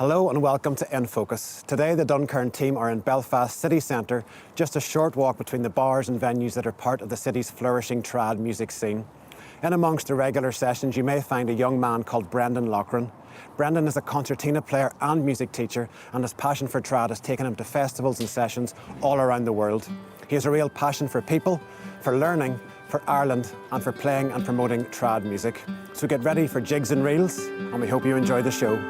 Hello and welcome to In Focus. Today the Duncairn team are in Belfast city centre, just a short walk between the bars and venues that are part of the city's flourishing trad music scene. In amongst the regular sessions you may find a young man called Brendan Loughran. Brendan is a concertina player and music teacher, and his passion for trad has taken him to festivals and sessions all around the world. He has a real passion for people, for learning, for Ireland and for playing and promoting trad music. So get ready for jigs and reels and we hope you enjoy the show.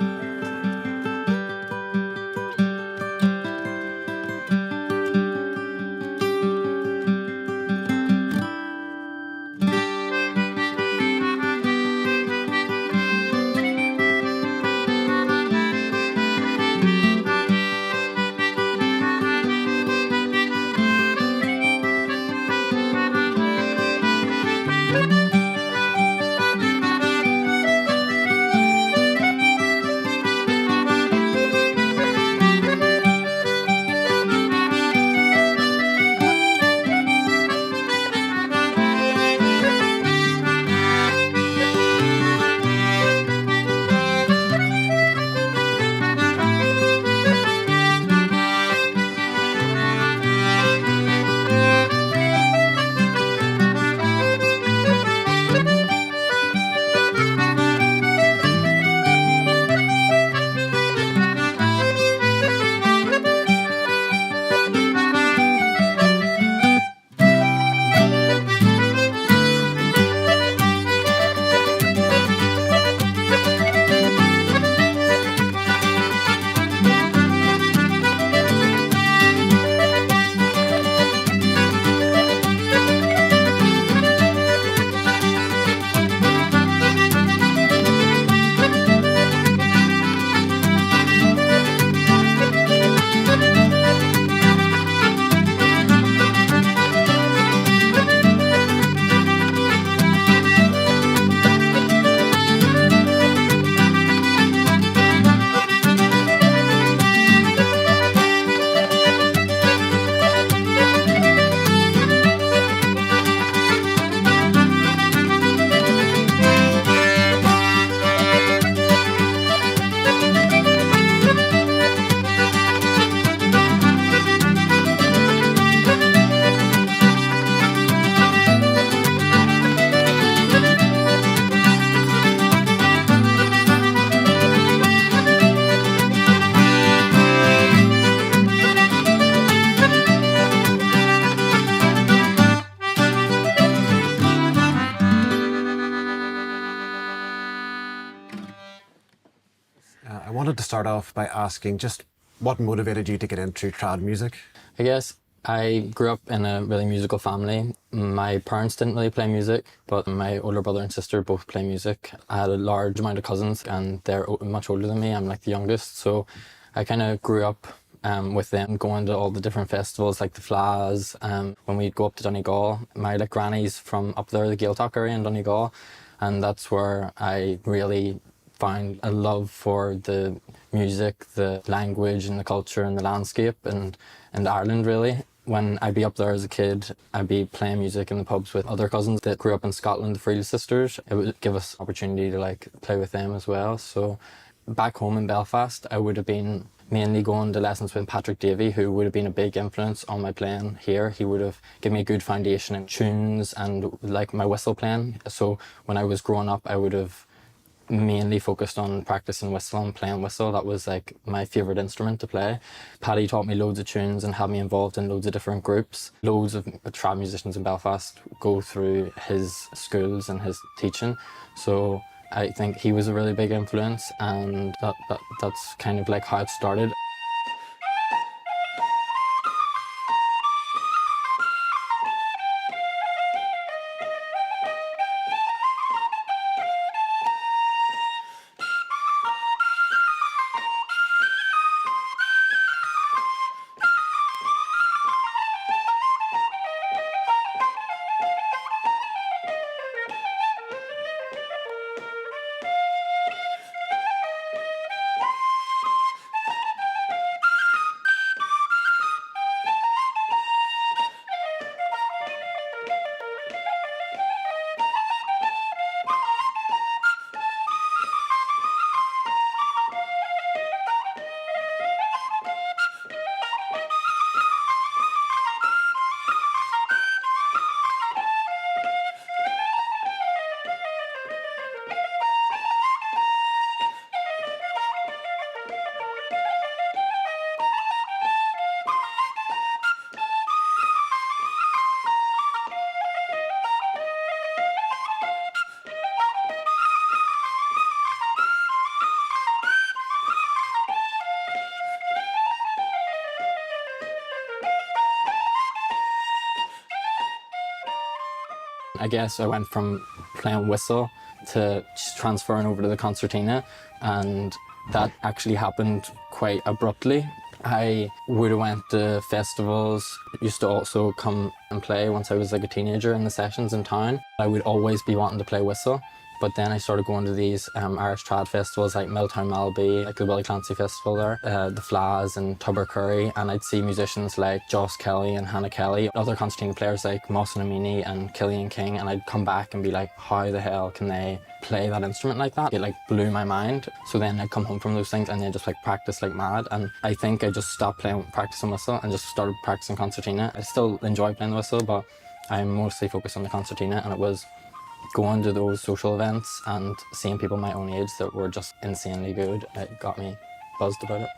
I wanted to start off by asking just what motivated you to get into trad music? I guess I grew up in a really musical family. My parents didn't really play music, but my older brother and sister both play music. I had a large amount of cousins and they're much older than me. I'm like the youngest, so I kind of grew up with them, going to all the different festivals like the Flas. When we'd go up to Donegal, my granny's from up there, the Gaeltacht area in Donegal, and that's where I really found a love for the music, the language and the culture and the landscape and Ireland really. When I'd be up there as a kid, I'd be playing music in the pubs with other cousins that grew up in Scotland, the Freely sisters. It would give us opportunity to play with them as well. So back home in Belfast, I would have been mainly going to lessons with Patrick Davey, who would have been a big influence on my playing here. He would have given me a good foundation in tunes and my whistle playing. So when I was growing up, I would have mainly focused on practicing whistle and playing whistle. That was my favourite instrument to play. Paddy taught me loads of tunes and had me involved in loads of different groups. Loads of trad musicians in Belfast go through his schools and his teaching, so I think he was a really big influence, and that's kind of how it started. I guess I went from playing whistle to transferring over to the concertina, and that actually happened quite abruptly. I would have went to festivals, used to also come and play once I was like a teenager in the sessions in town. I would always be wanting to play whistle. But then I started going to these Irish trad festivals like Milltown Malbay, like the Willie Clancy Festival there, the Flas and Tubbercurry, and I'd see musicians like Joss Kelly and Hannah Kelly, other concertina players like Moss and Amini and Killian King, and I'd come back and be like, how the hell can they play that instrument like that? It like blew my mind. So then I'd come home from those things and then just like practice like mad, and I think I just stopped practicing whistle and just started practicing concertina. I still enjoy playing the whistle, but I'm mostly focused on the concertina, and it was going to those social events and seeing people my own age that were just insanely good, it got me buzzed about it.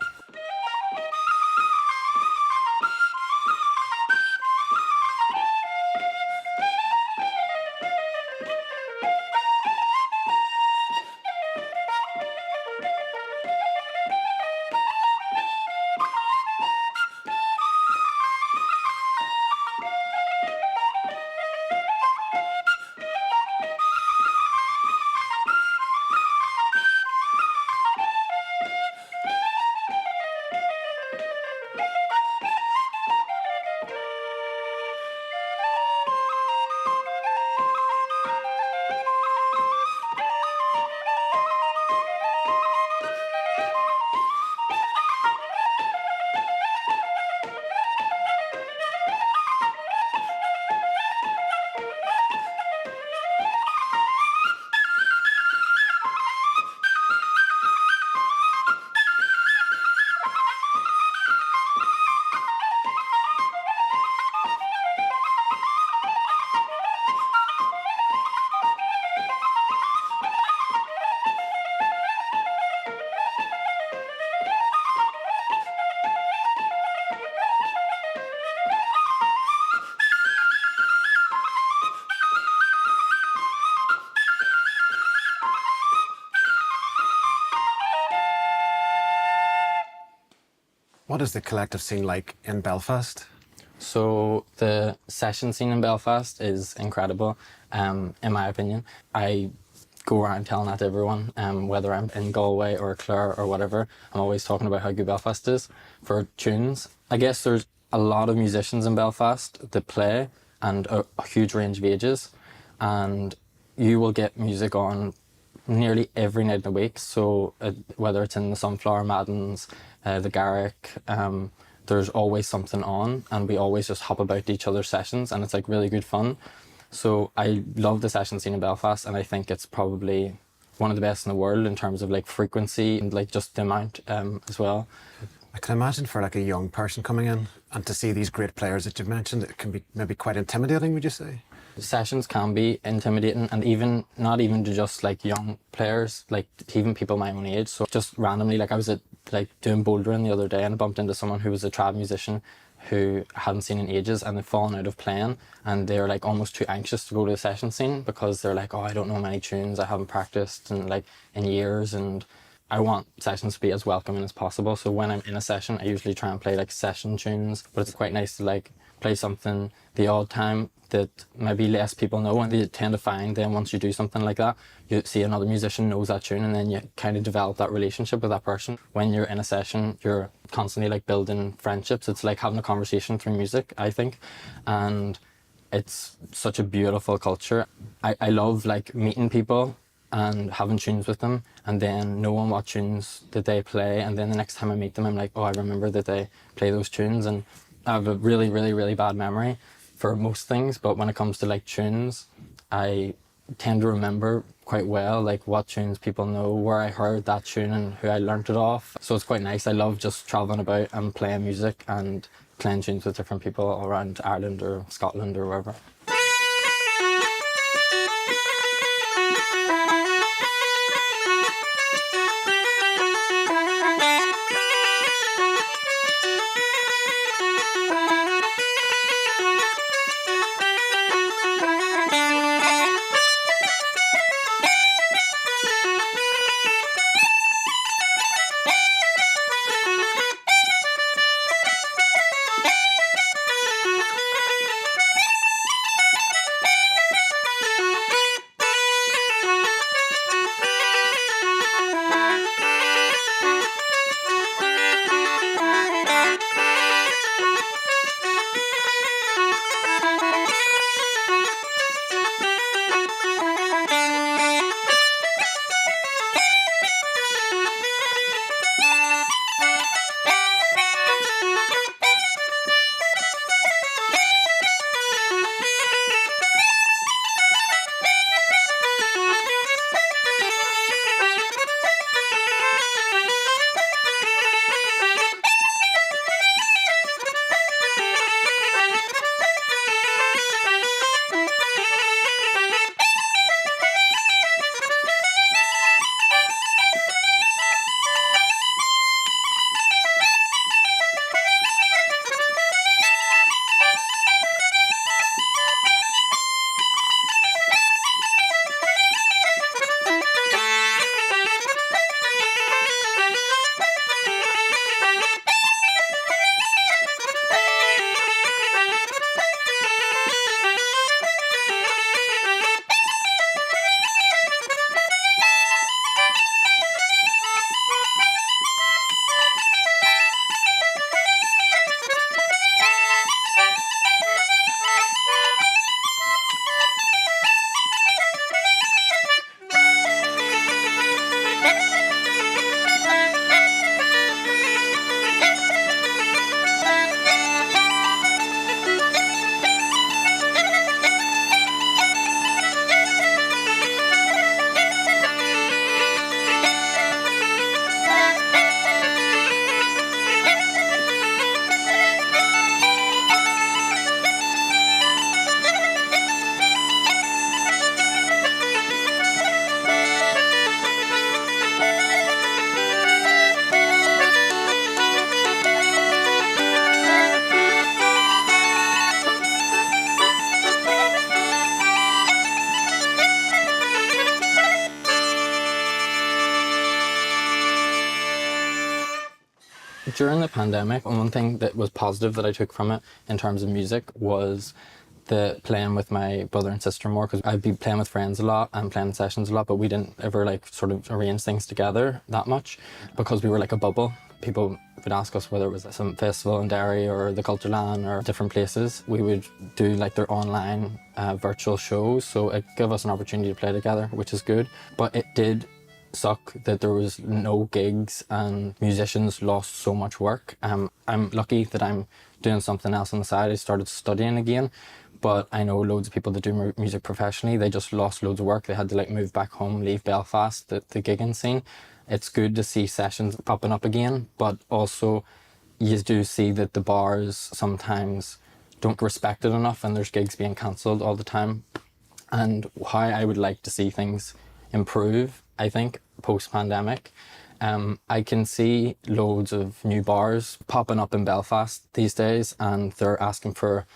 What is the collective scene like in Belfast? So the session scene in Belfast is incredible, in my opinion. I go around telling that to everyone, whether I'm in Galway or Clare or whatever. I'm always talking about how good Belfast is for tunes. I guess there's a lot of musicians in Belfast that play, and a huge range of ages, and you will get music on nearly every night in the week. So whether it's in the Sunflower, Madden's, the Garrick, there's always something on, and we always just hop about to each other's sessions, and it's like really good fun. So I love the session scene in Belfast, and I think it's probably one of the best in the world in terms of like frequency and like just the amount as well. I can imagine for like a young person coming in and to see these great players that you've mentioned, it can be maybe quite intimidating, would you say? Sessions can be intimidating, and even not even to just like young players, like even people my own age. So just randomly, like I was at like doing bouldering the other day and I bumped into someone who was a trad musician who hadn't seen in ages, and they'd fallen out of playing, and they're like almost too anxious to go to the session scene because they're like, oh, I don't know many tunes, I haven't practiced in years, and I want sessions to be as welcoming as possible. So when I'm in a session, I usually try and play like session tunes, but it's quite nice to like play something the odd time that maybe less people know, and they tend to find then once you do something like that, you see another musician knows that tune, and then you kind of develop that relationship with that person. When you're in a session, you're constantly like building friendships. It's like having a conversation through music, I think, and it's such a beautiful culture. I love like meeting people and having tunes with them, and then knowing what tunes that they play, and then the next time I meet them I'm like, oh, I remember that they play those tunes. And I have a really, really, really bad memory for most things, but when it comes to like tunes, I tend to remember quite well like what tunes people know, where I heard that tune and who I learnt it off. So it's quite nice. I love just travelling about and playing music and playing tunes with different people around Ireland or Scotland or wherever. During the pandemic, one thing that was positive that I took from it in terms of music was the playing with my brother and sister more, because I'd be playing with friends a lot and playing sessions a lot, but we didn't ever like sort of arrange things together that much because we were like a bubble. People would ask us whether it was some festival in Derry or the Culture Land or different places. We would do like their online virtual shows, so it gave us an opportunity to play together, which is good. But it did suck that there was no gigs and musicians lost so much work. I'm lucky that I'm doing something else on the side. I started studying again, but I know loads of people that do music professionally, they just lost loads of work. They had to like move back home, leave Belfast, the gigging scene. It's good to see sessions popping up again, but also you do see that the bars sometimes don't respect it enough and there's gigs being cancelled all the time. And how I would like to see things improve, I think, post-pandemic. I can see loads of new bars popping up in Belfast these days, and they're asking for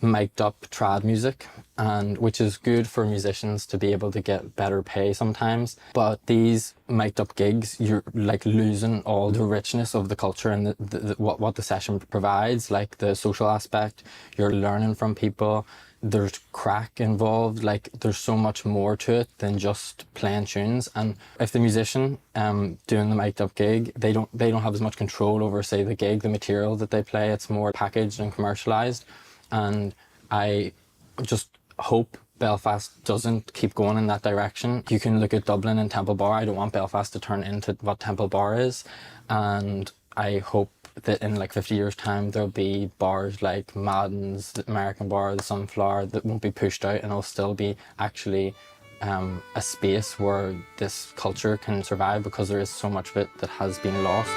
mic'd up trad music, and which is good for musicians to be able to get better pay sometimes. But these mic'd up gigs, you're like losing all the richness of the culture and what the session provides, like the social aspect. You're learning from people. There's crack involved, like there's so much more to it than just playing tunes. And if the musician doing the mic'd up gig, they don't have as much control over, say, the gig, the material that they play. It's more packaged and commercialized. And I just hope Belfast doesn't keep going in that direction. You can look at Dublin and Temple Bar. I don't want Belfast to turn into what Temple Bar is. And I hope that in like 50 years time there'll be bars like Madden's, the American Bar, the Sunflower, that won't be pushed out, and it'll still be actually a space where this culture can survive, because there is so much of it that has been lost.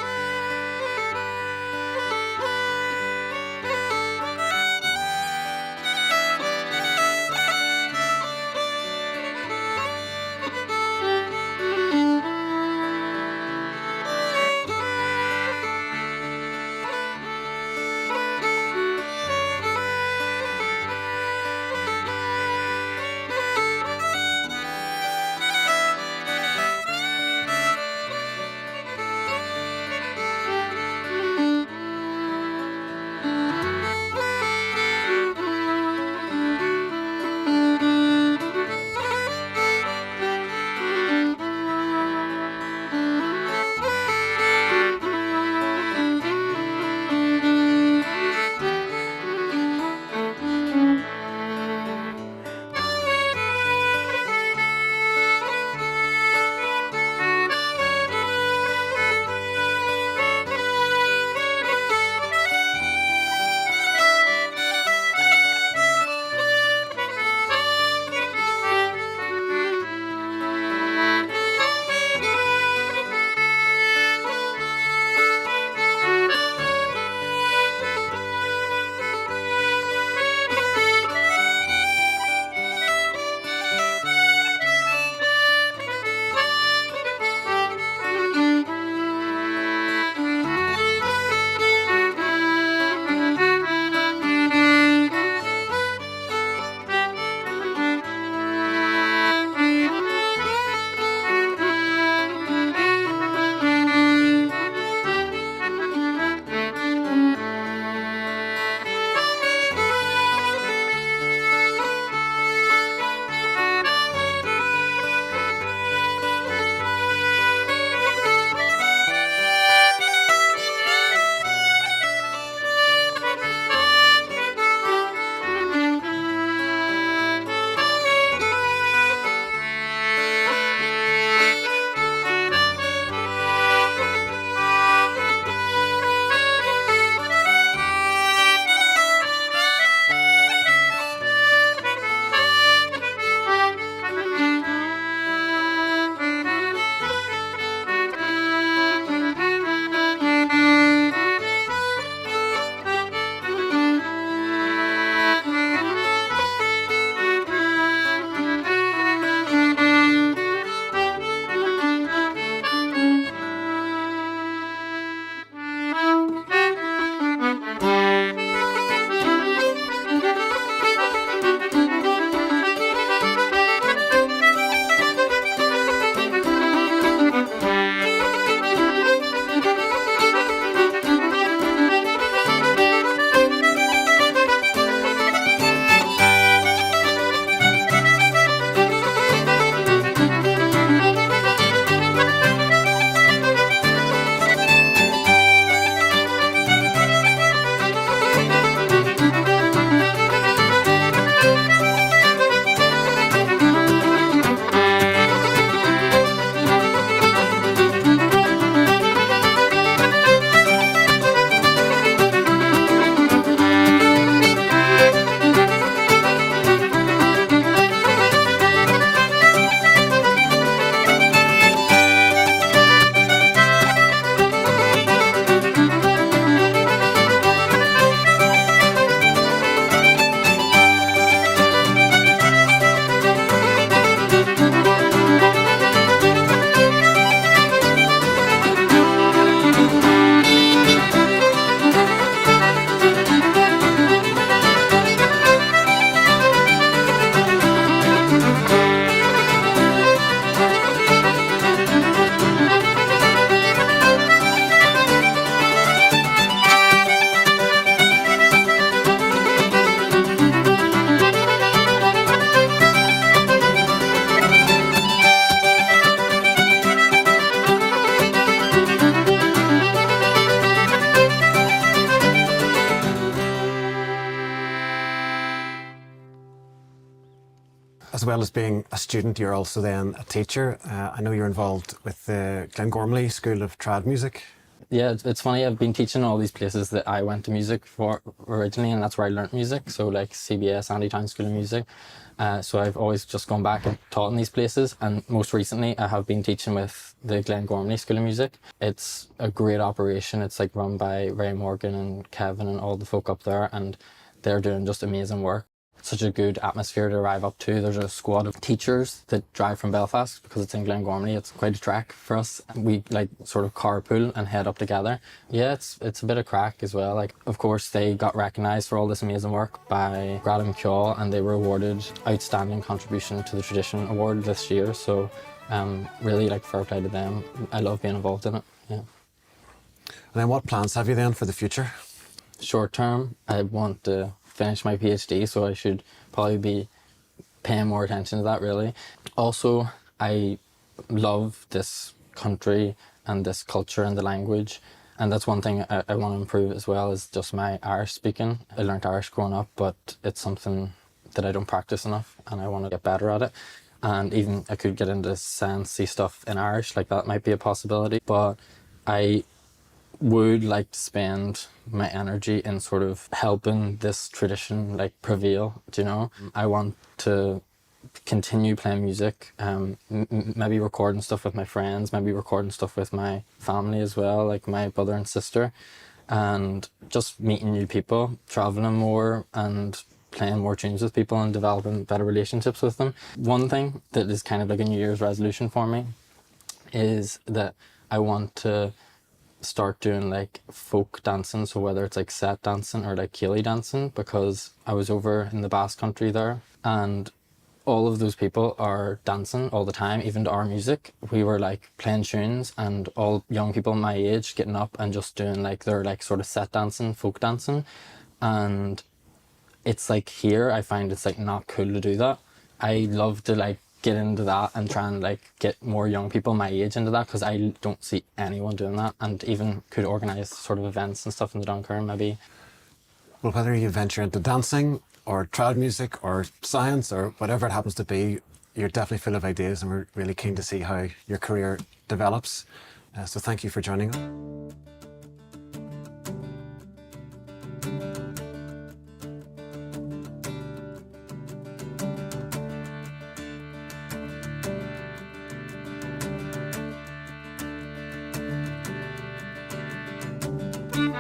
As well as being a student, you're also then a teacher. I know you're involved with the Glengormley School of Trad Music. Yeah, it's funny. I've been teaching all these places that I went to music for originally, and that's where I learnt music. So like CBS, Andytown School of Music. So I've always just gone back and taught in these places. And most recently, I have been teaching with the Glengormley School of Music. It's a great operation. It's like run by Ray Morgan and Kevin and all the folk up there, and they're doing just amazing work. Such a good atmosphere to arrive up to. There's a squad of teachers that drive from Belfast because it's in Glengormley. It's quite a trek for us. We like sort of carpool and head up together. Yeah, it's a bit of crack as well. Like, of course, they got recognised for all this amazing work by Grada McCaw, and they were awarded Outstanding Contribution to the Tradition Award this year. So really like fair play to them. I love being involved in it. Yeah. And then what plans have you then for the future? Short term, I want to finish my PhD, so I should probably be paying more attention to that, really. Also, I love this country and this culture and the language, and that's one thing I want to improve as well, is just my Irish speaking. I learnt Irish growing up, but it's something that I don't practice enough, and I want to get better at it. And even I could get into sciencey stuff in Irish, like that might be a possibility, but I would like to spend my energy in sort of helping this tradition like prevail, do you know? I want to continue playing music, maybe recording stuff with my friends, maybe recording stuff with my family as well, like my brother and sister, and just meeting new people, traveling more and playing more tunes with people and developing better relationships with them. One thing that is kind of like a New Year's resolution for me is that I want to start doing like folk dancing, so whether it's like set dancing or like ceilidh dancing, because I was over in the Basque country there and all of those people are dancing all the time, even to our music. We were like playing tunes and all young people my age getting up and just doing like their like sort of set dancing, folk dancing. And it's like here I find it's like not cool to do that. I love to like get into that and try and like get more young people my age into that, because I don't see anyone doing that, and even could organise sort of events and stuff in the Duncairn maybe. Well, whether you venture into dancing or trad music or science or whatever it happens to be, you're definitely full of ideas, and we're really keen to see how your career develops. So thank you for joining us.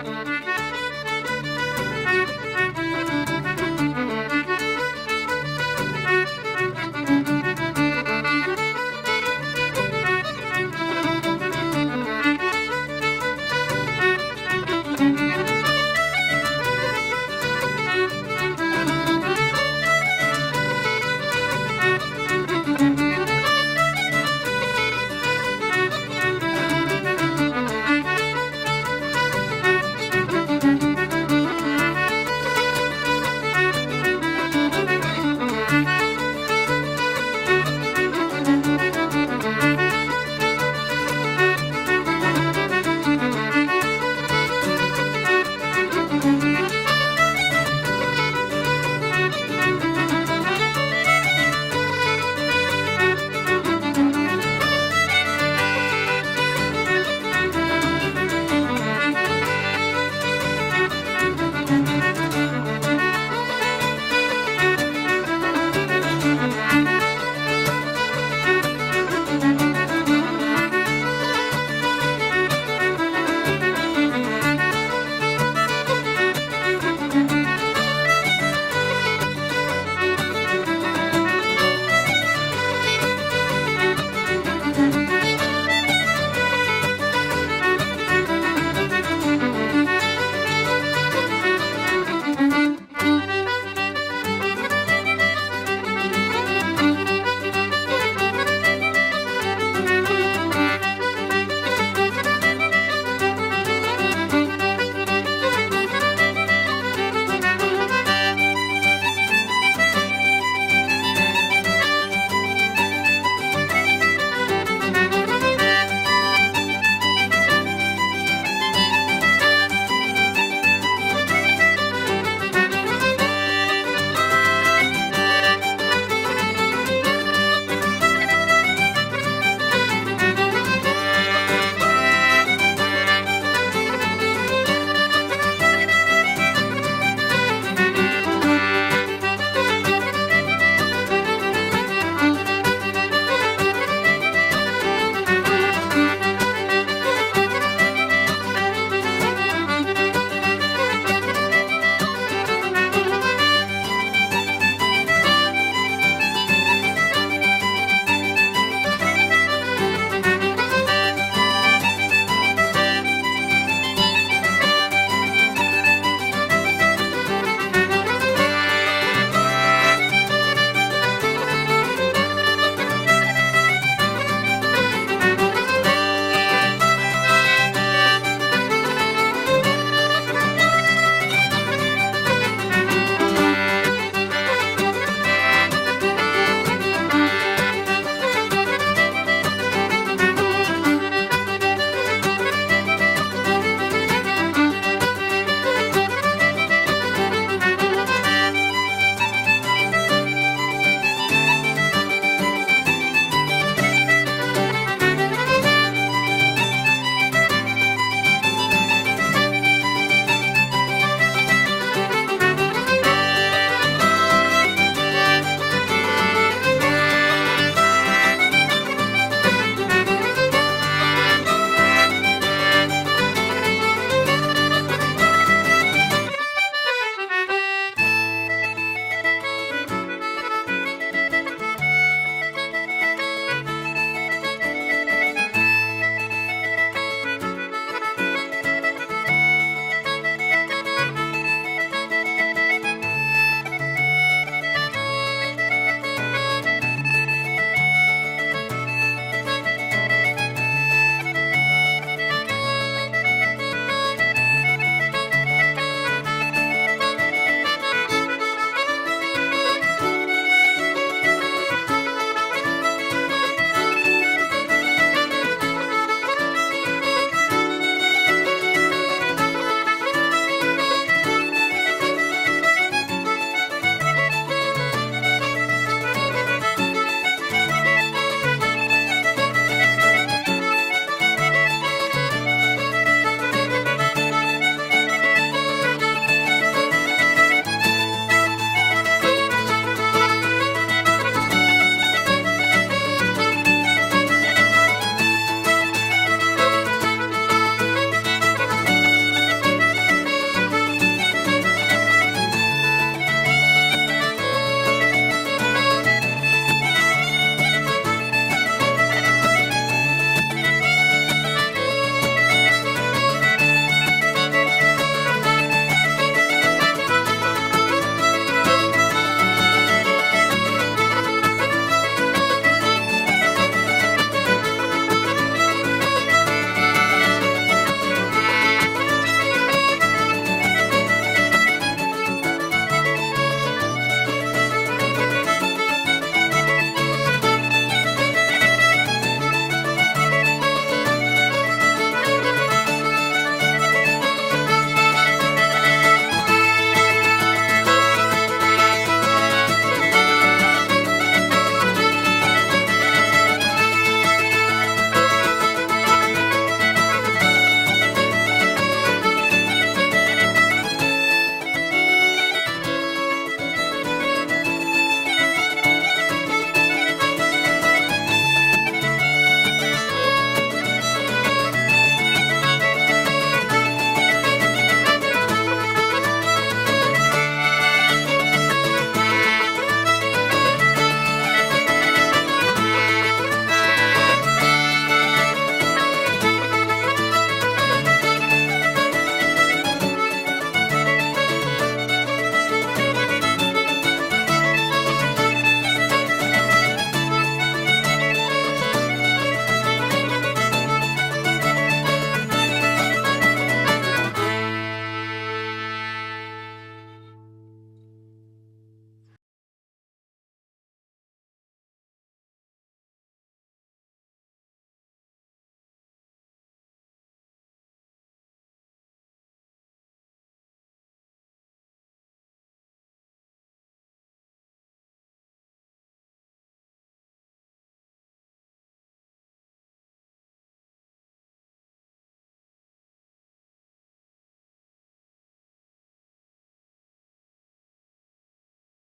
Thank you.